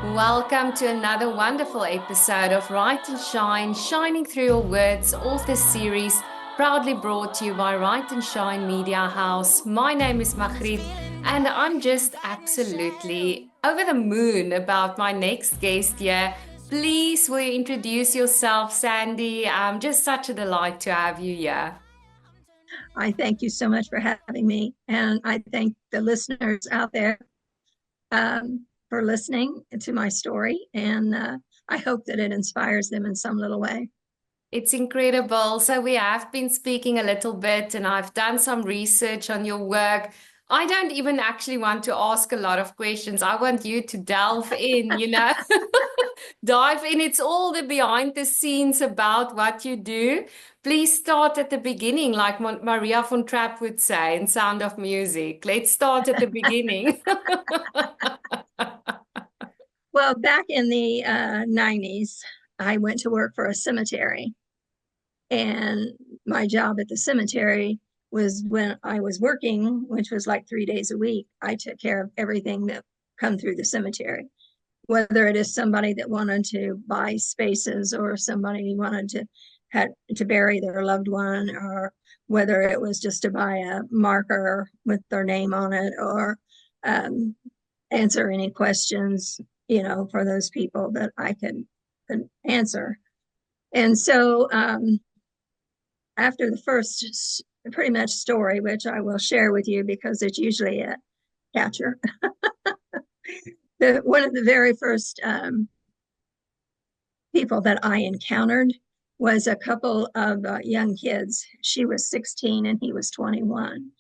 Welcome to another wonderful episode of Write and Shine, Shining Through Your Words, author series, proudly brought to you by Write and Shine Media House. My name is Magriet, and I'm just absolutely over the moon about my next guest here. Please, will you introduce yourself, Sandy? Just such a delight to have you here. I thank you so much for having me. And I thank the listeners out there for listening to my story. And I hope that it inspires them in some little way. It's incredible. So, we have been speaking a little bit, and I've done some research on your work. I don't even actually want to ask a lot of questions. I want you to delve in, dive in. It's all the behind the scenes about what you do. Please start at the beginning, like Maria von Trapp would say in Sound of Music. Let's start at the beginning. Well, back in the 90s, I went to work for a cemetery. And my job at the cemetery was when I was working, which was like 3 days a week, I took care of everything that come through the cemetery, whether it is somebody that wanted to buy spaces or somebody wanted to had to bury their loved one, or whether it was just to buy a marker with their name on it, or answer any questions, for those people that I could answer. And so after the first pretty much story, which I will share with you because it's usually a catcher, one of the very first people that I encountered was a couple of young kids. She was 16 and he was 21.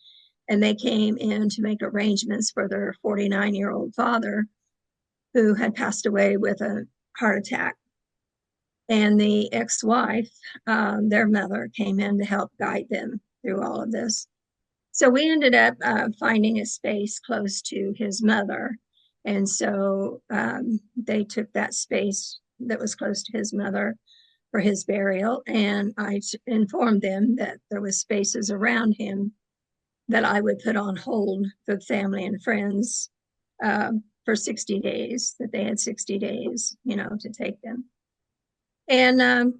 And they came in to make arrangements for their 49-year-old father who had passed away with a heart attack. And the ex-wife, their mother, came in to help guide them through all of this. So we ended up finding a space close to his mother. And so they took that space that was close to his mother for his burial. And I informed them that there was spaces around him that I would put on hold for family and friends for 60 days, that they had 60 days, to take them. And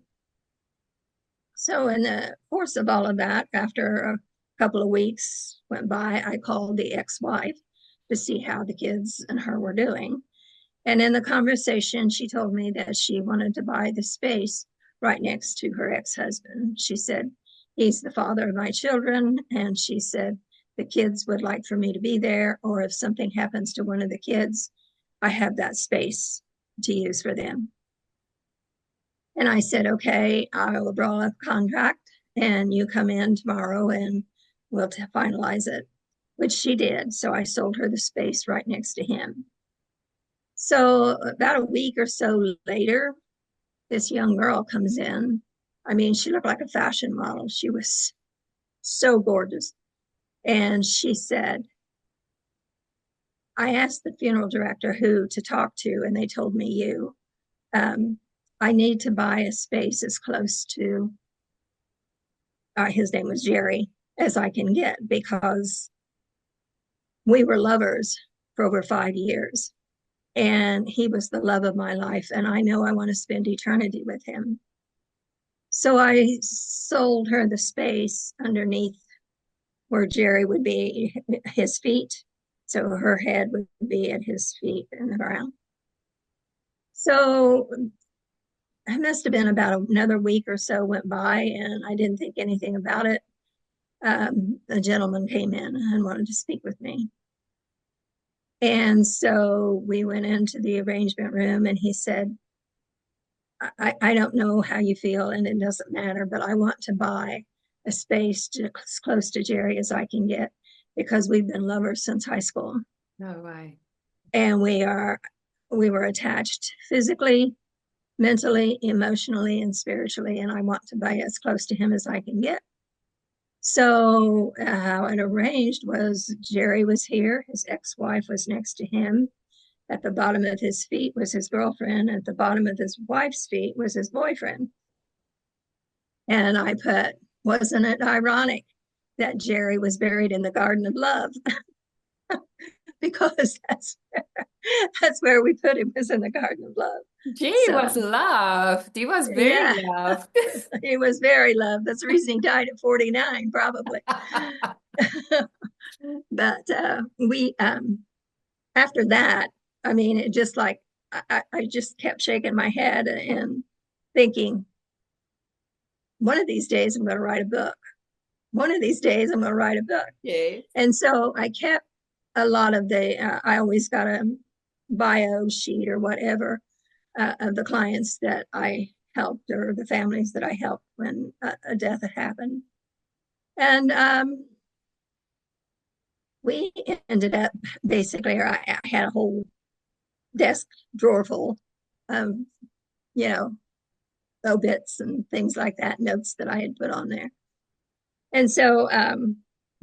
so in the course of all of that, after a couple of weeks went by, I called the ex-wife to see how the kids and her were doing. And in the conversation, she told me that she wanted to buy the space right next to her ex-husband. She said, he's the father of my children. And she said, the kids would like for me to be there, or if something happens to one of the kids, I have that space to use for them. And I said, okay, I will draw up a contract and you come in tomorrow and we'll finalize it, which she did. So I sold her the space right next to him. So about a week or so later, this young girl comes in. I mean, she looked like a fashion model. She was so gorgeous. And she said, I asked the funeral director who to talk to, and they told me you. I need to buy a space as close to, his name was Jerry, as I can get, because we were lovers for over 5 years. And he was the love of my life. And I know I want to spend eternity with him. So I sold her the space underneath where Jerry would be, his feet. So her head would be at his feet in the ground. So it must have been about another week or so went by, and I didn't think anything about it. A gentleman came in and wanted to speak with me. And so we went into the arrangement room, and he said, I don't know how you feel, and it doesn't matter, but I want to buy a space as close to Jerry as I can get, because we've been lovers since high school. No way. And we were attached physically, mentally, emotionally, and spiritually, and I want to be as close to him as I can get. So how it arranged was Jerry was here, his ex-wife was next to him. At the bottom of his feet was his girlfriend. At the bottom of his wife's feet was his boyfriend. And I put, wasn't it ironic that Jerry was buried in the Garden of Love? Because That's where we put him, was in the Garden of Love. Jerry So was loved. He was very yeah, loved. he was very loved. That's the reason he died at 49, probably. But we after that, I mean, it just like I just kept shaking my head and thinking, one of these days I'm going to write a book. One of these days I'm going to write a book. Yes. And so I kept a lot of I always got a bio sheet or whatever of the clients that I helped or the families that I helped when a death had happened. And we ended up basically, or I had a whole desk drawer full of, you know, obits and things like that, notes that I had put on there. And so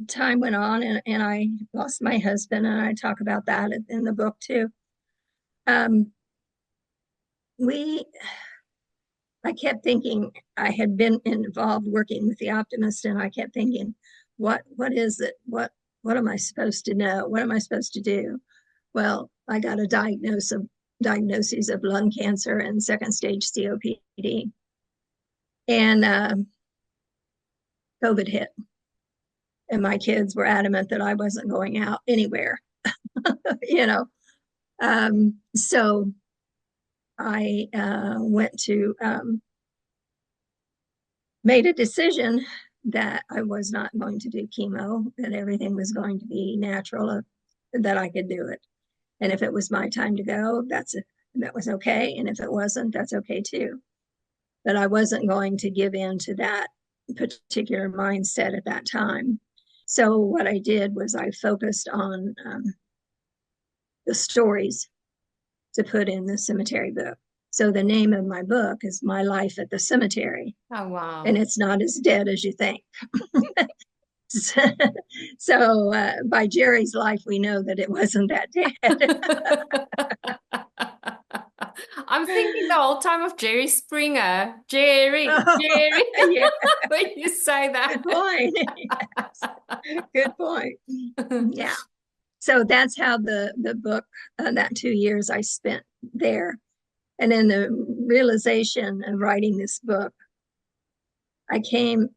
time went on, and I lost my husband, and I talk about that in the book too. Um, we, I kept thinking, I had been involved working with the optimist, and I kept thinking, what is it? What am I supposed to know? What am I supposed to do? Well, I got a diagnoses of lung cancer and second stage COPD, and COVID hit, and my kids were adamant that I wasn't going out anywhere, you know. So I went to made a decision that I was not going to do chemo, that everything was going to be natural, that I could do it. And if it was my time to go, that was okay. And if it wasn't, that's okay too. But I wasn't going to give in to that particular mindset at that time. So what I did was I focused on the stories to put in the cemetery book. So the name of my book is My Life at the Cemetery. Oh, And wow. it's not as dead as you think. So by Jerry's life, we know that it wasn't that dead. I'm thinking the whole time of Jerry Springer. Jerry, Oh, Jerry, yeah, when you say that. good point. Yes, good point. Yeah. So that's how the book, that 2 years I spent there. And then the realization of writing this book, I came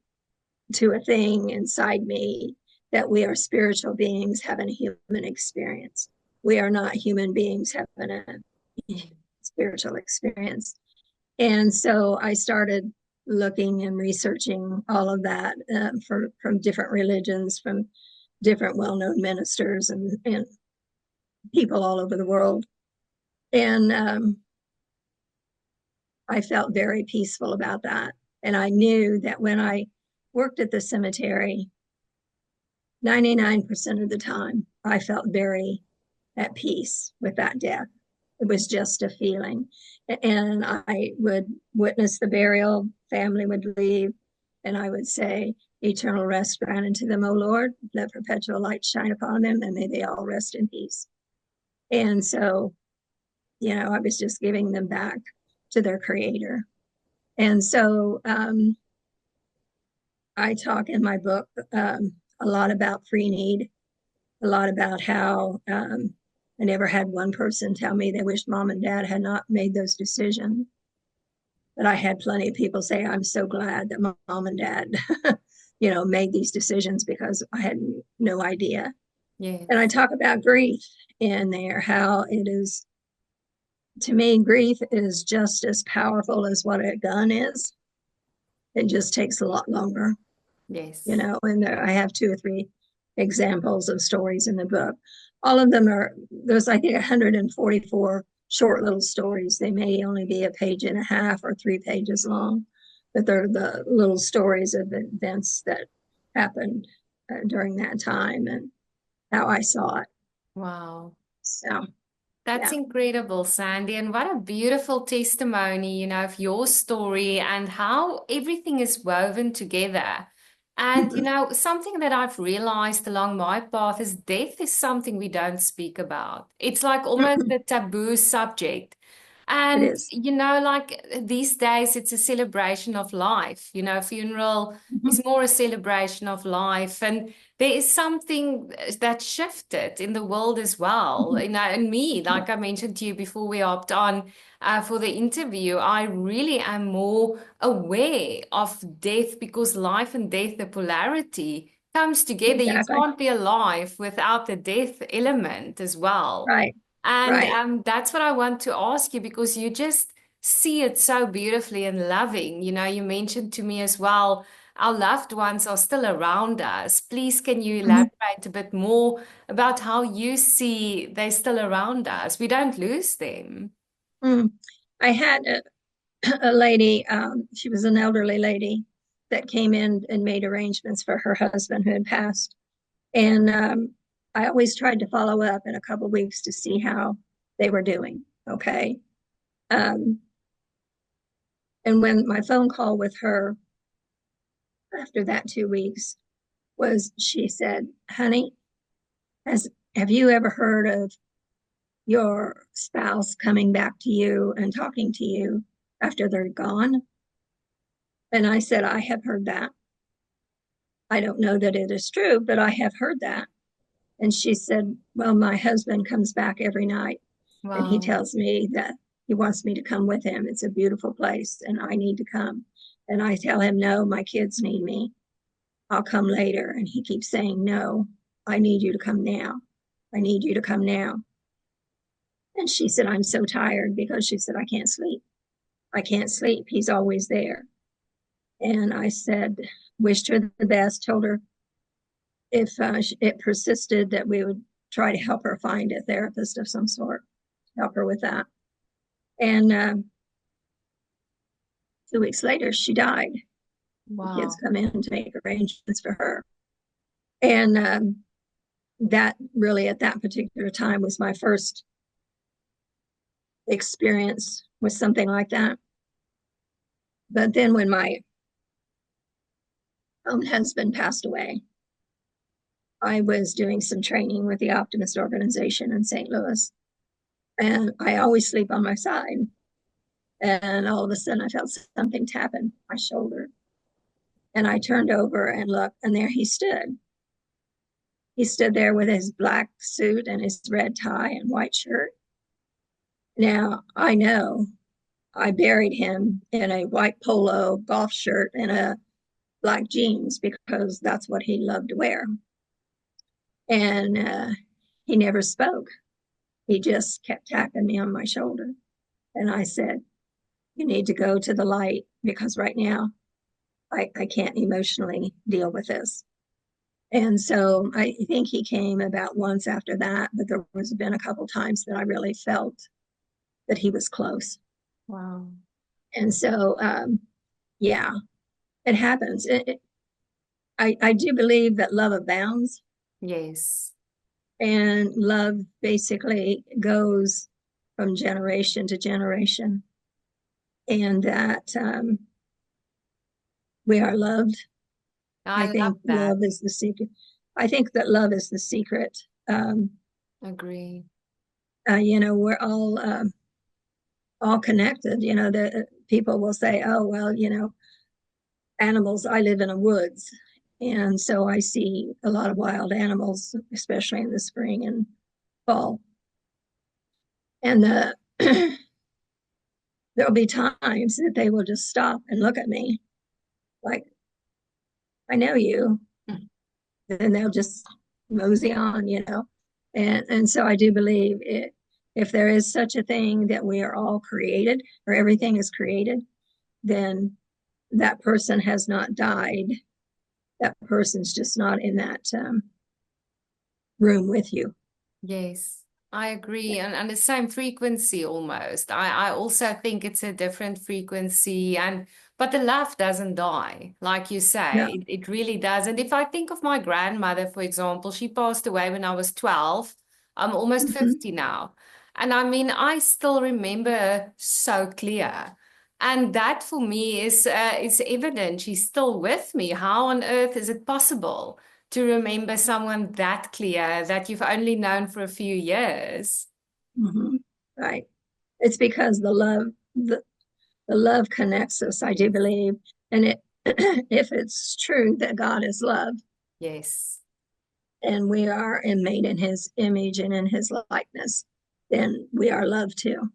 to a thing inside me that we are spiritual beings having a human experience. We are not human beings having a spiritual experience. And so I started looking and researching all of that from different religions, from different well-known ministers and people all over the world. And I felt very peaceful about that. And I knew that when I worked at the cemetery, 99% of the time, I felt very at peace with that death. It was just a feeling. And I would witness the burial, family would leave, and I would say, eternal rest grant unto them, O Lord, let perpetual light shine upon them, and may they all rest in peace. And so, I was just giving them back to their creator. And so I talk in my book a lot about free need, a lot about how I never had one person tell me they wished mom and dad had not made those decisions. But I had plenty of people say, I'm so glad that mom and dad, made these decisions because I had no idea. And I Yes, talk about grief in there, how it is, to me, grief is just as powerful as what a gun is. It just takes a lot longer, yes, and I have 2 or 3 examples of stories in the book. All of them there's, I think, 144 short little stories. They may only be a page and a half or 3 pages long, but they're the little stories of events that happened during that time and how I saw it. wow. So, That's yeah. incredible, Sandy. And what a beautiful testimony, of your story and how everything is woven together. And, something that I've realized along my path is death is something we don't speak about. It's like almost a taboo subject. It And, is. like these days, it's a celebration of life. Funeral Mhm. is more a celebration of life. And there is something that shifted in the world as well. Mhm. And me, like I mentioned to you before we hopped on for the interview, I really am more aware of death because life and death, the polarity comes together. You Exactly. can't be alive without the death element as well. Right. And Right. that's what I want to ask you because you just see it so beautifully and loving. You mentioned to me as well, our loved ones are still around us. Please, can you Mhm. elaborate a bit more about how you see they're still around us? We don't lose them. Mm. I had a lady, she was an elderly lady that came in and made arrangements for her husband who had passed. And I always tried to follow up in a couple of weeks to see how they were doing. Okay. Um, and when my phone call with her after that 2 weeks was, she said, "Honey, has have you ever heard of your spouse coming back to you and talking to you after they're gone?" And I said, "I have heard that. I don't know that it is true, but I have heard that." And she said, "Well, my husband comes back every night and he Wow. tells me that he wants me to come with him. It's a beautiful place and I need to come." And I tell him, "No, my kids need me. I'll come later." And he keeps saying, "No, I need you to come now. I need you to come now." And she said, "I'm so tired," because she said, "I can't sleep. I can't sleep. He's always there." And I said, wished her the best, told her if it persisted that we would try to help her find a therapist of some sort, help her with that. And 2 weeks later, she died. The kids Wow. come in to make arrangements for her. And that really, at that particular time, was my first experience with something like that. But then when my own husband passed away, I was doing some training with the Optimist organization in St. Louis. And I always sleep on my side. And all of a sudden, I felt something tapping my shoulder. And I turned over and looked, and there he stood. He stood there with his black suit and his red tie and white shirt. Now, I know I buried him in a white polo golf shirt and a black jeans because that's what he loved to wear. And he never spoke. He just kept tapping me on my shoulder. And I said, "You need to go to the light because right now I can't emotionally deal with this." And so I think he came about once after that, but there was been a couple times that I really felt that he was close. Wow. And so, yeah, it happens. I do believe that love abounds, Yes. and love basically goes from generation to generation, and that we are loved. I I love think that. love is the secret. I think that love is the secret. Um, Agree. we're all connected. The people will say, "Oh, well, animals. I live in a woods, and so I see a lot of wild animals, especially in the spring and fall." And there'll be times that they will just stop and look at me like, "I know you," and they'll just mosey on. And so I do believe it. If there is such a thing that we are all created, or everything is created, then that person has not died. That person's just not in that room with you. Yes, I agree. And the same frequency almost. I also think it's a different frequency but the love doesn't die, like you No. say. It really does. And if I think of my grandmother, for example, she passed away when I was 12. I'm almost Mhm. 50 now. And I mean, I still remember her so clear. And that for me is evident. She's still with me. How on earth is it possible to remember someone that clear that you've only known for a few years? Mhm. Right. It's because the love connects us, I do believe. And it if it's true that God is love Yes. and we are made in his image and in his likeness, then we are love too.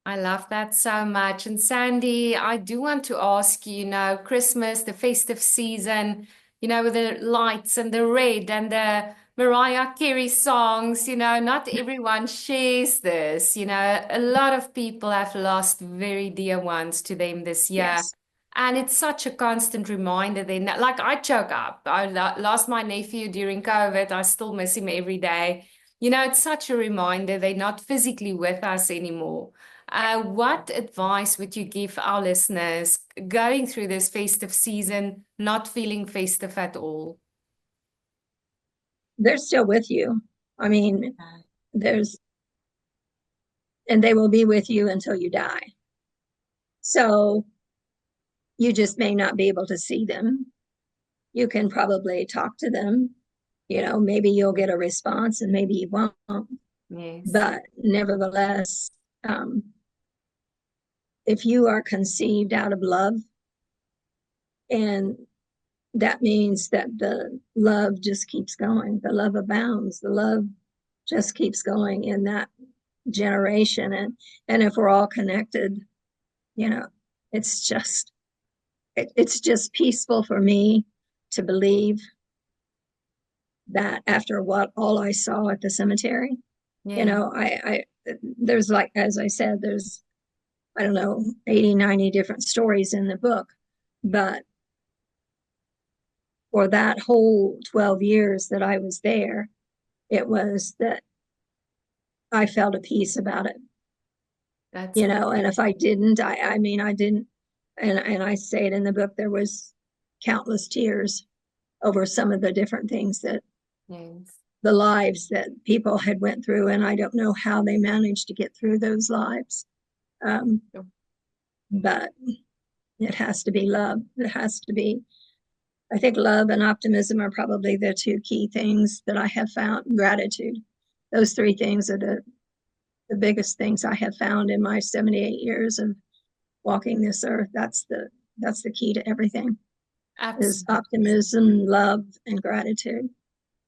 I love that so much. And Sandy, I do want to ask you, Christmas, the festive season, with the lights and the red and the Mariah Carey songs, not everyone shares this. A lot of people have lost very dear ones to them this year. Yes. And it's such a constant reminder then that, like, I choke up. I lost my nephew during COVID. I still miss him every day. It's such a reminder they're not physically with us anymore. What advice would you give our listeners going through this festive season, not feeling festive at all? They're still with you. I mean, there's, and they will be with you until you die. So you just may not be able to see them. You can probably talk to them. Maybe you'll get a response and maybe you won't. Yes. But nevertheless, um, if you are conceived out of love, and that means that the love just keeps going, the love abounds, the love just keeps going in that generation. And if we're all connected, you know, it's just it's just peaceful for me to believe that after what all I saw at the cemetery, Yeah. I there's, like, as I said, there's, I don't know, 80, 90 different stories in the book, but for that whole 12 years that I was there, it was that I felt a peace about it, That's and if I didn't, I mean, I didn't, and I say it in the book, there was countless tears over some of the different things that yes. the lives that people had went through, and I don't know how they managed to get through those lives. Um, but it has to be love. It has to be, I think love and optimism are probably the two key things that I have found. Gratitude. Those three things are the biggest things I have found in my 78 years of walking this earth. That's the key to everything, is Absolutely. optimism, love, and gratitude.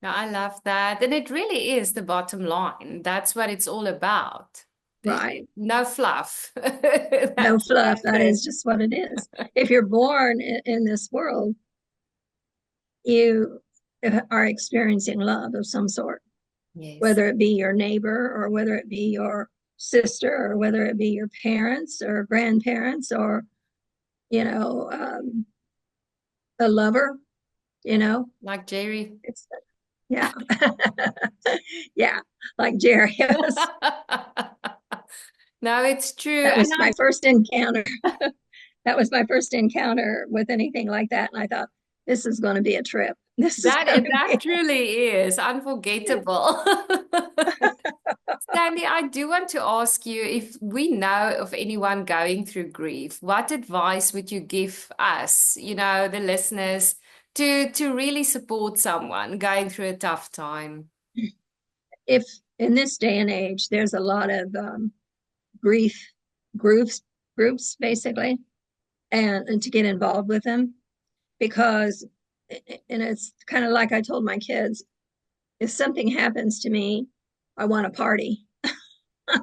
No, I love that. And it really is the bottom line. That's what it's all about. Right. No fluff. No That's fluff. that's That it. is just what it is. If you're born in this world, you are experiencing love of some sort, Yes. whether it be your neighbor or whether it be your sister or whether it be your parents or grandparents or, you know, um, a lover, you know, Like Jerry. it's, yeah. Yeah. Like Jerry. Yes. No, it's true. That And was my first encounter. That was my first encounter with anything like that. And I thought, this is going to be a trip. This is going to that be, truly is unforgettable. Stanley, I do want to ask you if we know of anyone going through grief, what advice would you give us, the listeners, to really support someone going through a tough time? if in this day and age, there's a lot of grief groups, basically, and to get involved with them, because, and it's kind of like I told my kids, if something happens to me, I want a party. I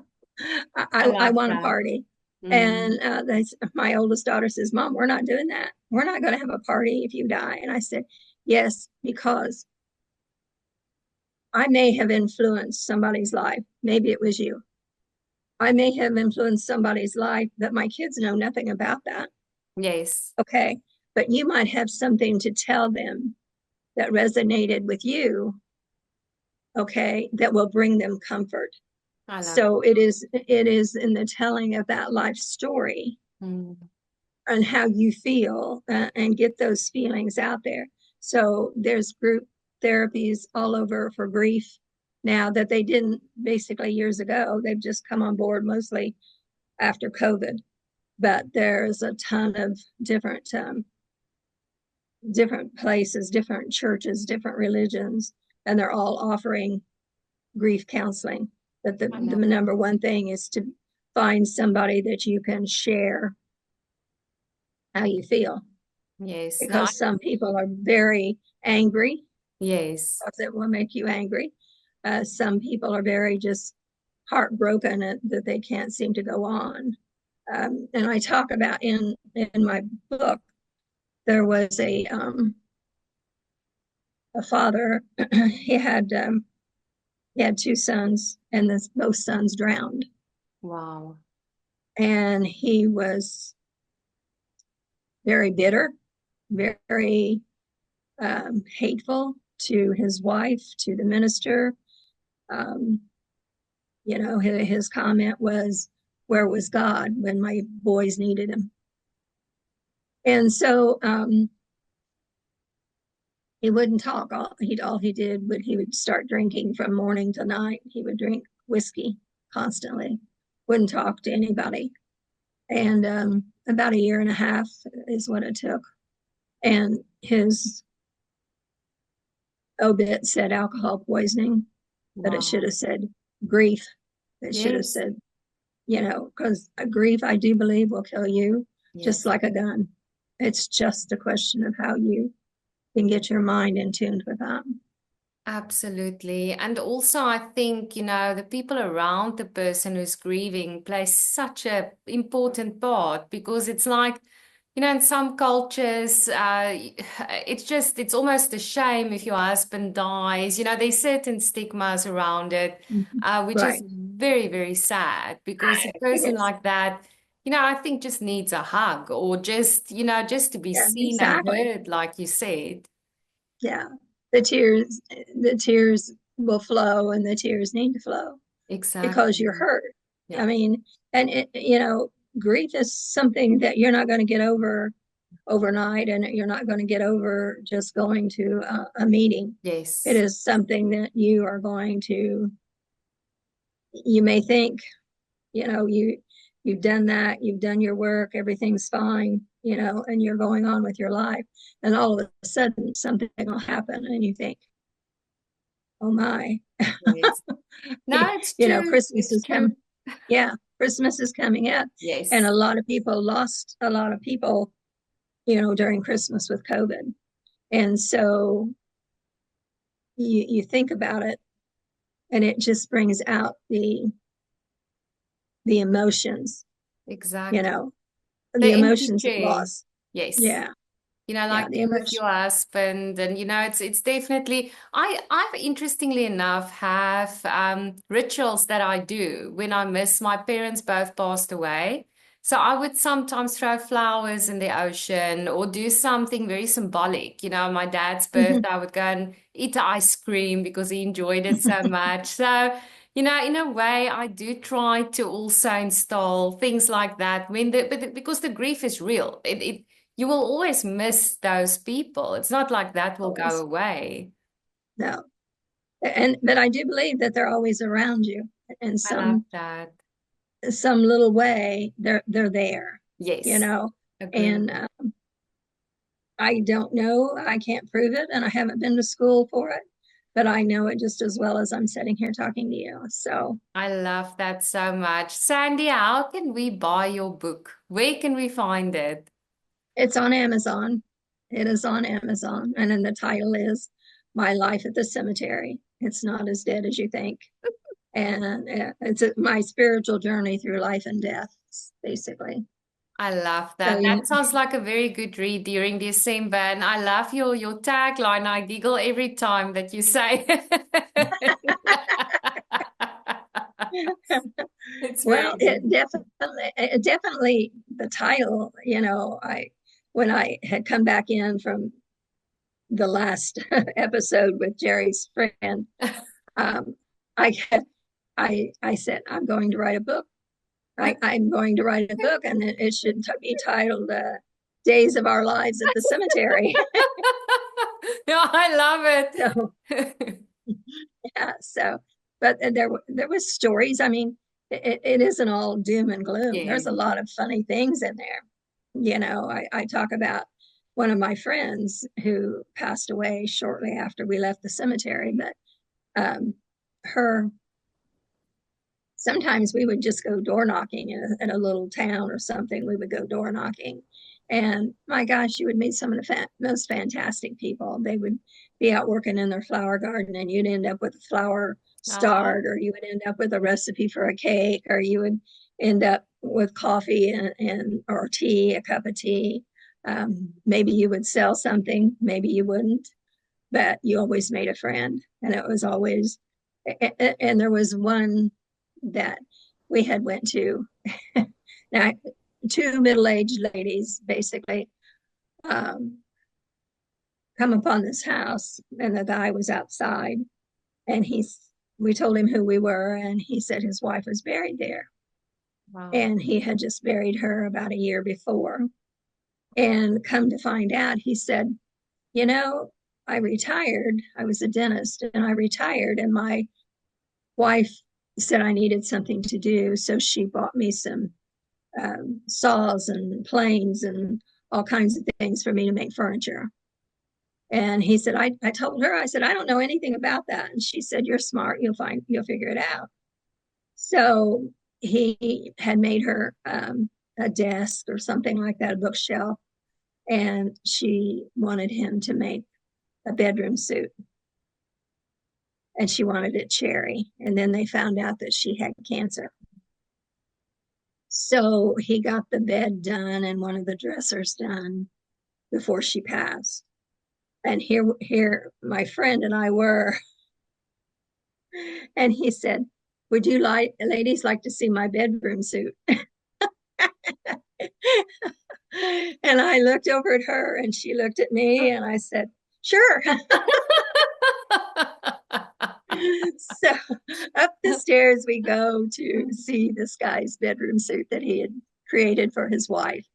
I love want a that. party. Mm. And my oldest daughter says, Mom, we're not doing that. We're not going to have a party if you die. And I said, yes, because I may have influenced somebody's life. Maybe it was you. I may have influenced somebody's life that my kids know nothing about that. Yes, Okay. But you might have something to tell them that resonated with you. Okay. That will bring them comfort. I love So it is in the telling of that life story it. Mm. and how you feel, and get those feelings out there. So there's group therapies all over for grief now that they didn't basically years ago. They've just come on board mostly after COVID. But there's a ton of different places, different churches, different religions, and they're all offering grief counseling. But the I love it. number one thing is find somebody that you can share how you feel, Yes. No, because some people are very angry, yes. because it will make you angry. Some people are very just heartbroken that they can't seem to go on. And I talk about in my book, there was a father. He had two sons, and both sons drowned. Wow. And he was very bitter, very hateful to his wife, to the minister. Um, his comment was, "Where was God when my boys needed him?" And so he wouldn't talk. All he did, but he would start drinking from morning to night. He would drink whiskey constantly, wouldn't talk to anybody. And about a year and a half is what it took. And his obit said alcohol poisoning, but it should Wow. have said grief. It should have Yes. said, because a grief, I do believe, will kill you just Yes. like a gun. It's just a question of how you can get your mind in tune with that. Absolutely. And also, I think, the people around the person who's grieving play such a important part because it's like, in some cultures, it's almost a shame if your husband dies. There's certain stigmas around it, Mhm. which is Right. very, very sad because a It person is. like that, I think just needs a hug or just to be Yeah, seen and exactly. heard, like you said. Yeah. The tears will flow, and the tears need to flow because you're Exactly. hurt. I Yeah. mean, and grief is something that you're not going to get over overnight, and you're not going to get over just going to a meeting. It Yes. is something that you may think, you've done that, you've done your work, everything's fine, and you're going on with your life. And all of a sudden something will happen and you think, oh my. Yes. No, it's true. Christmas It's is true. coming. Yeah, Christmas is coming up. And Yes. a lot of people lost a lot of people, during Christmas with COVID. And so you think about it, and it just brings out the emotions, you Exactly. know, The the empty emotions of chair. loss. Yes. Yeah, yeah, Like the you with emotion. your husband, and it's definitely I've interestingly enough have rituals that I do when I miss my parents both passed away. So I would sometimes throw flowers in the ocean or do something very symbolic. My dad's birthday, I would go and eat ice cream because he enjoyed it so much. So, in a way, I do try to also install things like that because the grief is real. You will always miss those people. It's not like that will go Always. away. No. But I do believe that they're always around you in I love some that. little way. They're there, you Yes, know. And agree. I don't know. I can't prove it, and I haven't been to school for it, but I know it just as well as I'm sitting here talking to you. So I love that so much. Sandy, how can we buy your book? Where can we find it? it's on Amazon. It is on Amazon, and then the title is "My Life at the Cemetery." It's not as dead as you think, and it's my spiritual journey through life and death, basically. I love So that. That sounds like a very good read during December. And I love your tagline. I giggle every time that you say it. It's well, very good. it definitely the title. I when I had come back in from the last episode with Jerry's friend, um, I I said I'm going to write a book. I'm going to write a book, and it should be titled "Days of Our Lives at the Cemetery." Yeah, I love So it. yeah, but there was stories. I mean, it isn't all doom and gloom. There's Yes. a lot of funny things in there. I talk about one of my friends who passed away shortly after we left the cemetery, but um, her sometimes we would just go door knocking in a little town or something. We would go door knocking. And my gosh, you would meet some of the most fantastic people. They would be out working in their flower garden, and you'd end up with a flower Oh, start, or you would end up with a recipe for a cake, or you would end up with coffee and or tea, a cup of tea. Maybe you would sell something, maybe you wouldn't, but you always made a friend. And it was always, and there was one that we had went to. Now, two middle-aged ladies basically um, come upon this house, and the guy was outside, and we told him who we were, and he said his wife was buried there, wow. and he had just buried her about a year before. And come to find out, he said, you know, I retired. I was a dentist, and I retired, and my wife said I needed something to do, so she bought me some saws and planes and all kinds of things for me to make furniture. And he said, I told her, I said, I don't know anything about that. And she said, you're smart. You'll figure it out. So he had made her a desk or something like that, a bookshelf. And she wanted him to make a bedroom suit. And she wanted it cherry. And then they found out that she had cancer. So he got the bed done and one of the dressers done before she passed. And here my friend and I were, and he said, would you ladies like to see my bedroom suit? And I looked over at her and she looked at me, and I said, sure. So up the stairs we go to see this guy's bedroom suit that he had created for his wife.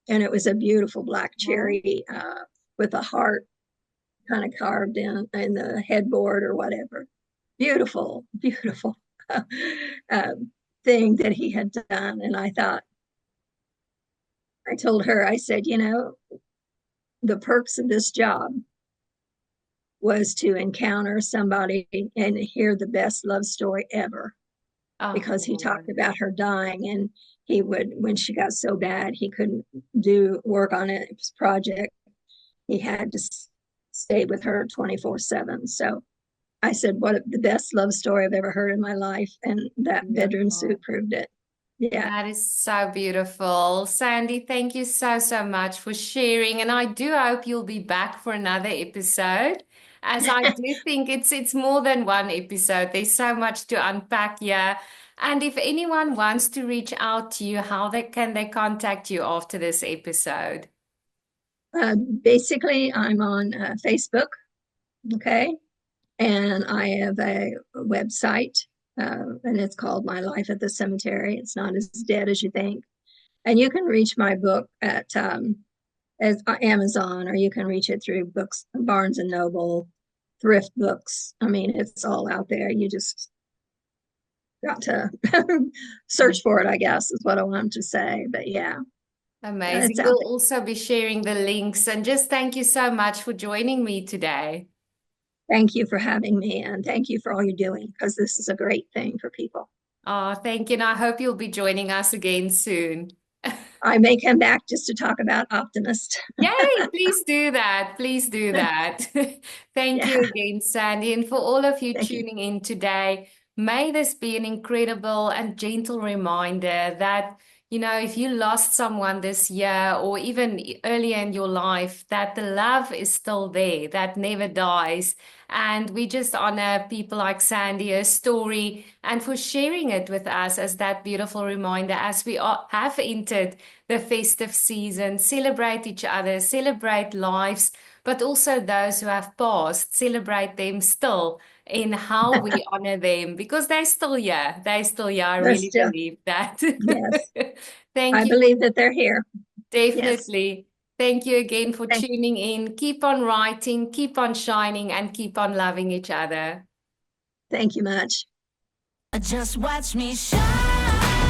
And it was a beautiful black cherry with a heart kind of carved in the headboard or whatever. Beautiful, beautiful thing that he had done. And I thought, I told her, I said, you know, the perks of this job was to encounter somebody and hear the best love story ever, because he Oh, talked about her dying, and he would, when she got so bad he couldn't do work on his project, he had to stay with her 24/7. So I said, what the best love story I've ever heard in my life. And that bedroom suit beautiful. proved it. Yeah. That is so beautiful. Sandy, thank you so, so much for sharing. And I do hope you'll be back for another episode, as I do think it's more than one episode. There's so much to unpack here. And if anyone wants to reach out to you, how can they contact you after this episode? Basically, I'm on Facebook. Okay. And I have a website, and it's called My Life at the Cemetery. It's not as dead as you think. And you can reach my book at as Amazon, or you can reach it through books, Barnes and Noble, thrift books. I mean, it's all out there. You just got to search for it, I guess, is what I wanted to say. But yeah, it's Amazing. out We'll there. also be sharing the links. And just thank you so much for joining me today. Thank you for having me, and thank you for all you're doing, because this is a great thing for people. Oh, thank you. And I hope you'll be joining us again soon. I may come back just to talk about Optimist. Yay, please do that. Please do that. Thank Yeah, you again, Sandy. And for all of you thank you. tuning in today, may this be an incredible and gentle reminder that, if you lost someone this year or even earlier in your life, that the love is still there, that never dies. And we just honor people like Sandy, her story, and for sharing it with us as that beautiful reminder as we have entered the festive season, celebrate each other, celebrate lives, but also those who have passed, celebrate them still in how we honor them because they're still here. They're still here. I They're really still, believe that. yes, Thank I you for believe that they're here. Yes, definitely. Thank you again for thank, tuning in. Keep on writing, keep on shining, and keep on loving each other. thank you much. Just watch me shine.